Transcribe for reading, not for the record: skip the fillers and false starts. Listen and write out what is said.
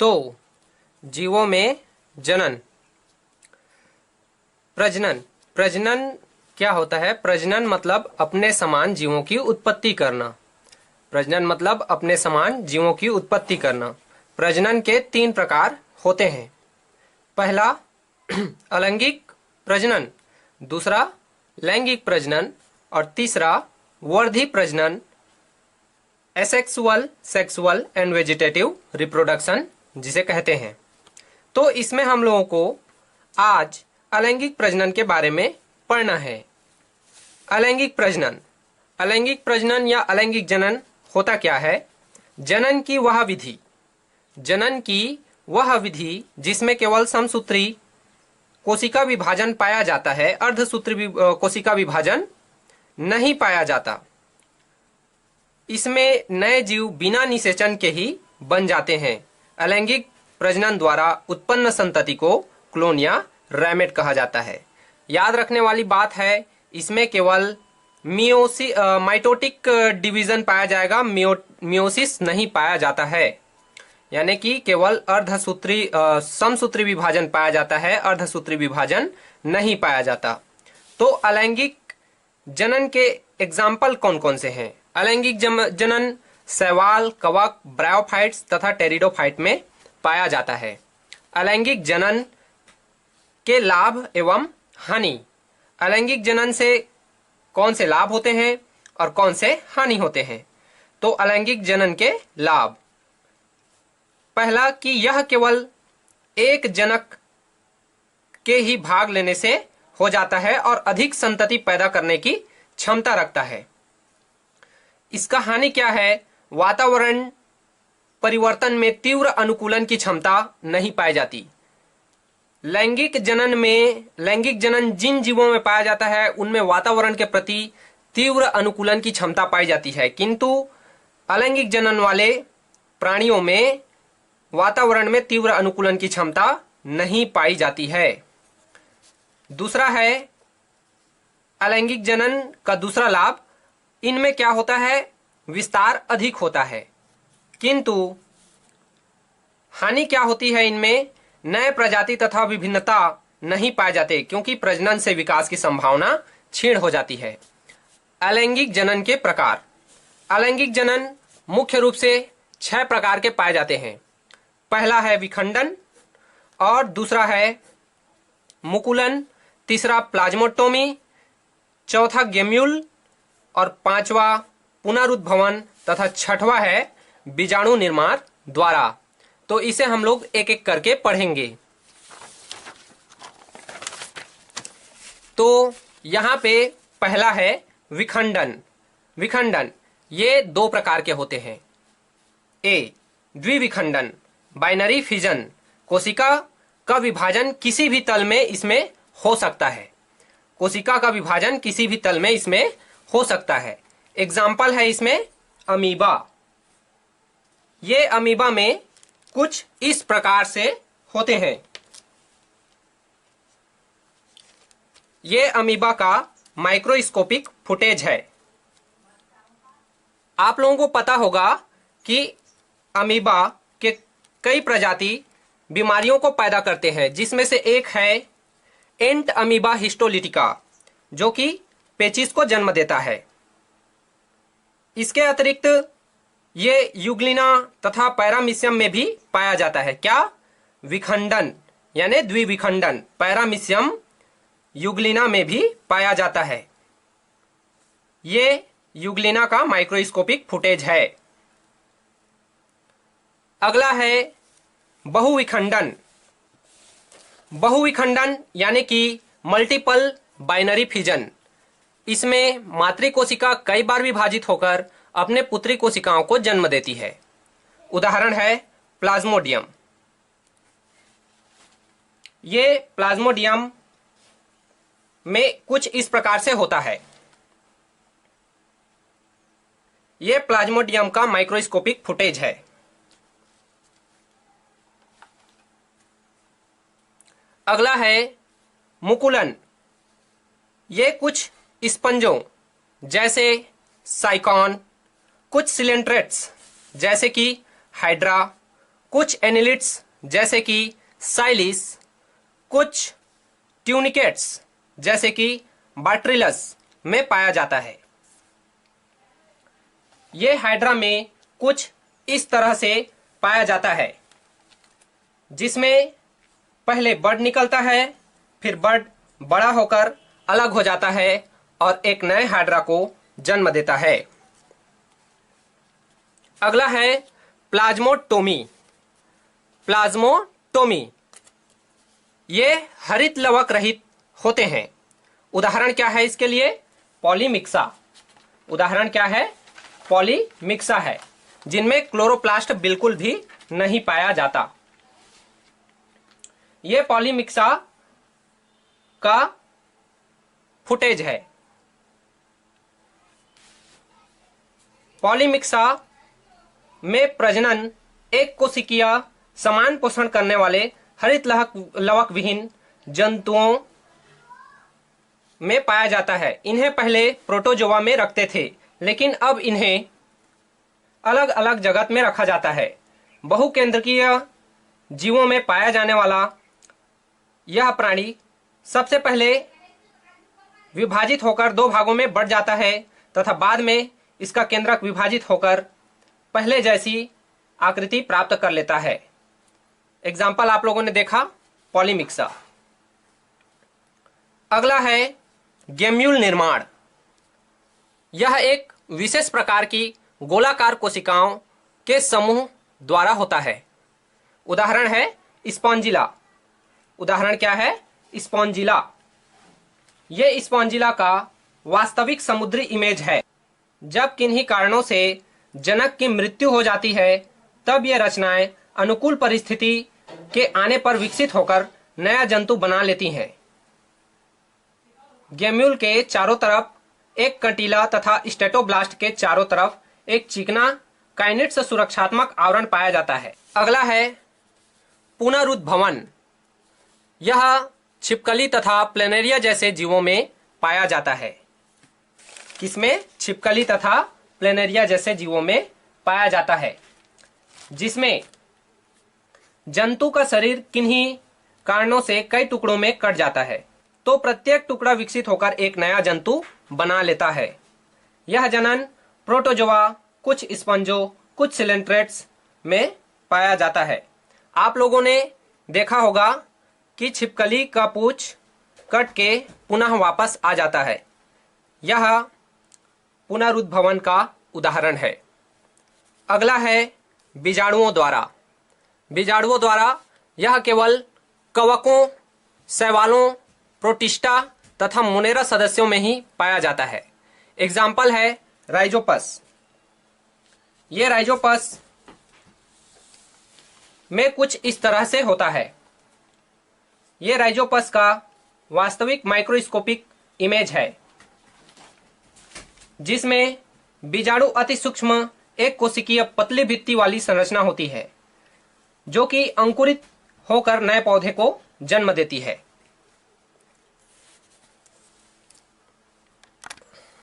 तो जीवों में जनन, प्रजनन। प्रजनन क्या होता है? प्रजनन मतलब अपने समान जीवों की उत्पत्ति करना। प्रजनन मतलब अपने समान जीवों की उत्पत्ति करना। प्रजनन के 3 प्रकार होते हैं। पहला अलैंगिक प्रजनन, दूसरा लैंगिक प्रजनन और तीसरा वर्धी प्रजनन, asexual, sexual and vegetative reproduction जिसे कहते हैं। तो इसमें हम लोगों को आज अलैंगिक प्रजनन के बारे में पढ़ना है। अलैंगिक प्रजनन, अलैंगिक प्रजनन या अलैंगिक जनन होता क्या है? जनन की वह विधि, जनन की वह विधि जिसमें केवल समसूत्री कोशिका विभाजन पाया जाता है, अर्धसूत्री कोशिका विभाजन नहीं पाया जाता। इसमें नए जीव बिना निषेचन के ही बन जाते हैं। अलैंगिक प्रजनन द्वारा उत्पन्न संतति को क्लोन या रैमेट कहा जाता है। याद रखने वाली बात है, इसमें केवल माइटोटिक डिवीजन पाया जाएगा, मियोसिस नहीं पाया जाता है। यानी कि केवल अर्धसूत्री समसूत्री विभाजन पाया जाता है, अर्धसूत्री विभाजन नहीं पाया जाता। तो अलैंगिक जनन के एग्जाम्पल कौन कौन से हैं? अलैंगिक जनन शैवाल, कवक, ब्रायोफाइट्स तथा टेरिडोफाइट में पाया जाता है। अलैंगिक जनन के लाभ एवं हानि। अलैंगिक जनन से कौन से लाभ होते हैं और कौन से हानि होते हैं? तो अलैंगिक जनन के लाभ, पहला कि यह केवल एक जनक के ही भाग लेने से हो जाता है और अधिक संतति पैदा करने की क्षमता रखता है। इसका हानि क्या है? वातावरण परिवर्तन में तीव्र अनुकूलन की क्षमता नहीं पाई जाती। लैंगिक जनन जिन जीवों में पाया जाता है उनमें वातावरण के प्रति तीव्र अनुकूलन की क्षमता पाई जाती है, किंतु अलैंगिक जनन वाले प्राणियों में वातावरण में तीव्र अनुकूलन की क्षमता नहीं पाई जाती है। दूसरा है अलैंगिक जनन का दूसरा लाभ, इनमें क्या होता है? विस्तार अधिक होता है, किंतु हानि क्या होती है? इनमें नए प्रजाति तथा विभिन्नता नहीं पाए जाते, क्योंकि प्रजनन से विकास की संभावना क्षीण हो जाती है। अलैंगिक जनन के प्रकार। अलैंगिक जनन मुख्य रूप से 6 प्रकार के पाए जाते हैं। पहला है विखंडन, और दूसरा है मुकुलन, तीसरा प्लाज्मोटोमी, चौथा गेम्यूल और 5वां पुनरुद्भवन तथा 6वां है बीजाणु निर्माण द्वारा। तो इसे हम लोग एक एक करके पढ़ेंगे। तो यहां पे पहला है विखंडन। विखंडन ये 2 प्रकार के होते हैं। ए द्विविखंडन, बाइनरी फिजन, कोशिका का विभाजन किसी भी तल में इसमें हो सकता है। कोशिका का विभाजन किसी भी तल में इसमें हो सकता है। एग्जाम्पल है इसमें अमीबा। ये अमीबा में कुछ इस प्रकार से होते हैं। ये अमीबा का माइक्रोस्कोपिक फुटेज है। आप लोगों को पता होगा कि अमीबा के कई प्रजाति बीमारियों को पैदा करते हैं, जिसमें से एक है एंट अमीबा हिस्टोलिटिका, जो कि पेचिस को जन्म देता है। इसके अतिरिक्त ये यूग्लिना तथा पैरामीशियम में भी पाया जाता है। क्या? विखंडन यानी द्विविखंडन। पैरामीशियम यूग्लिना में भी पाया जाता है। ये यूग्लिना का माइक्रोस्कोपिक फुटेज है। अगला है बहुविखंडन। बहुविखंडन यानी कि मल्टीपल बाइनरी फिजन। इसमें मातृ कोशिका कई बार विभाजित होकर अपने पुत्री कोशिकाओं को जन्म देती है। उदाहरण है प्लाज्मोडियम। ये प्लाज्मोडियम में कुछ इस प्रकार से होता है। ये प्लाज्मोडियम का माइक्रोस्कोपिक फुटेज है। अगला है मुकुलन। ये कुछ स्पंजों जैसे साइकॉन, कुछ सिलेंट्रेट्स जैसे कि हाइड्रा, कुछ एनिलिड्स जैसे कि साइलिस, कुछ ट्यूनिकेट्स जैसे कि बाट्रिलस में पाया जाता है। ये हाइड्रा में कुछ इस तरह से पाया जाता है, जिसमें पहले बड निकलता है, फिर बड बड़ा होकर अलग हो जाता है और एक नए हाइड्रा को जन्म देता है। अगला है प्लाज्मोटोमी। प्लाज्मोटोमी ये हरित लवक रहित होते हैं। उदाहरण क्या है इसके लिए? पॉलीमिक्सा। उदाहरण क्या है? पॉलीमिक्सा है, जिनमें क्लोरोप्लास्ट बिल्कुल भी नहीं पाया जाता। ये पॉलीमिक्सा का फुटेज है। पॉलीमिक्सा में प्रजनन एक कोशिकीय समान पोषण करने वाले हरित लवक विहीन जंतुओं में पाया जाता है। इन्हें पहले प्रोटोजोआ में रखते थे, लेकिन अब इन्हें अलग अलग जगत में रखा जाता है। बहुकेंद्रकीय जीवों में पाया जाने वाला यह प्राणी सबसे पहले विभाजित होकर दो भागों में बढ़ जाता है तथा बाद में इसका केंद्रक विभाजित होकर पहले जैसी आकृति प्राप्त कर लेता है। एग्जाम्पल आप लोगों ने देखा, पॉलीमिक्सा। अगला है गेम्यूल निर्माण। यह एक विशेष प्रकार की गोलाकार कोशिकाओं के समूह द्वारा होता है। उदाहरण है स्पॉन्जिला। उदाहरण क्या है? स्पॉन्जिला। यह स्पॉन्जिला का वास्तविक समुद्री इमेज है। जब किन्हीं कारणों से जनक की मृत्यु हो जाती है, तब ये रचनाएं अनुकूल परिस्थिति के आने पर विकसित होकर नया जंतु बना लेती हैं। गेम्यूल के चारों तरफ एक कंटीला तथा स्टेटोब्लास्ट के चारों तरफ एक चिकना काइनेट से सुरक्षात्मक आवरण पाया जाता है। अगला है पुनरुद्भवन। यह छिपकली तथा प्लेनेरिया जैसे जीवों में पाया जाता है। किसमें? छिपकली तथा प्लेनेरिया जैसे जीवों में पाया जाता है, जिसमें जंतु का शरीर किन्हीं कारणों से कई टुकड़ों में कट जाता है, तो प्रत्येक टुकड़ा विकसित होकर एक नया जंतु बना लेता है। यह जनन प्रोटोजोआ, कुछ स्पंजों, कुछ सिलेंट्रेट्स में पाया जाता है। आप लोगों ने देखा होगा कि छिपकली का पूंछ कट के पुनः वापस आ जाता है। यह पुनरुद्भवन का उदाहरण है। अगला है बीजाणुओं द्वारा। बीजाणुओं द्वारा यह केवल कवकों, शैवालों, प्रोटिस्टा तथा मोनेरा सदस्यों में ही पाया जाता है। एग्जाम्पल है राइजोपस। ये राइजोपस में कुछ इस तरह से होता है। ये राइजोपस का वास्तविक माइक्रोस्कोपिक इमेज है, जिसमें बीजाणु अति सूक्ष्म एक कोशिकीय पतली भित्ति वाली संरचना होती है, जो कि अंकुरित होकर नए पौधे को जन्म देती है।